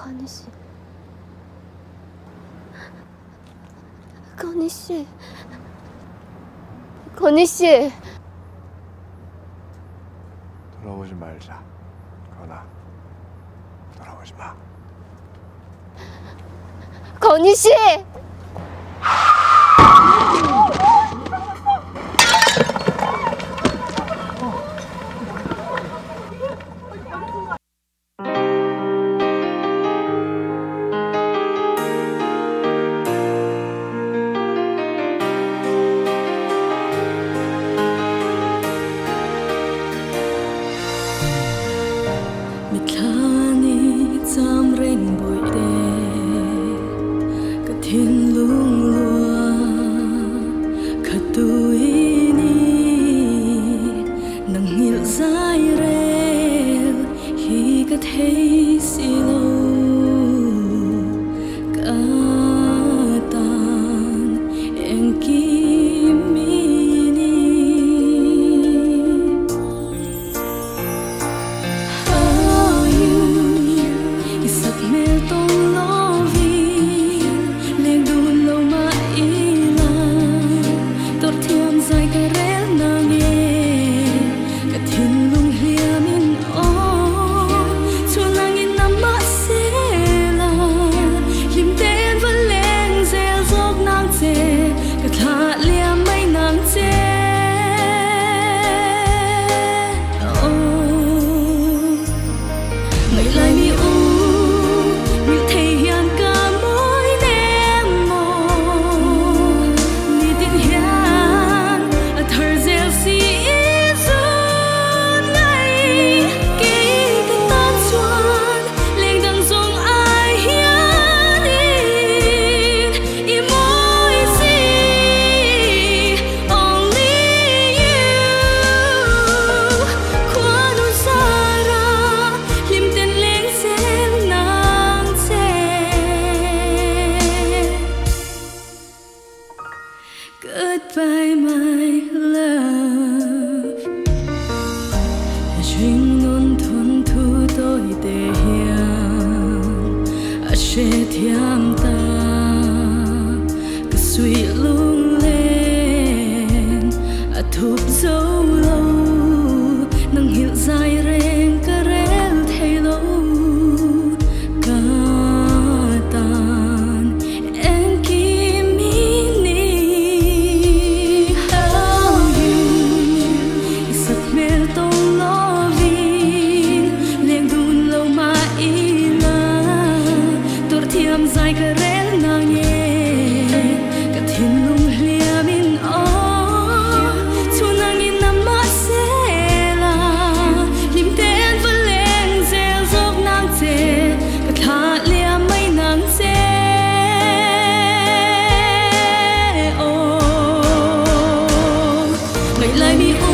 건희 씨. 건희 씨. 건희 씨. 돌아오지 말자. 건아. 돌아오지 마. 건희 씨. Thiên lung lua khát tuổi ni nang hiểu dài rêu khi cả thấy xì lâu cả tan em kim ni how you isat mel tong lo dài cái rẽ nàng nghe cả thiên lung hia min o cho nàng in nằm mắt sẽ là lim tên vẫn lên rêu róc nàng chê cả thà lia mấy nàng chê ngày lại mi u mi thấy hiền cả mối đêm mồ mi tin hiền Goodbye, my love. Chuyện non thôn thu tôi để hiền, sẽ thiam ta, cứ suy lung lên, thụp dấu lâu, nang hiểu dài rèn cả rèn thay lâu. Dài cái rẽ nàng nghe cả thiên lung lia min o cho nàng in nằm mắt sẽ là lim tên vẫn lên rêu róc nàng chê cả thà lia mấy nàng chê ngày lại mi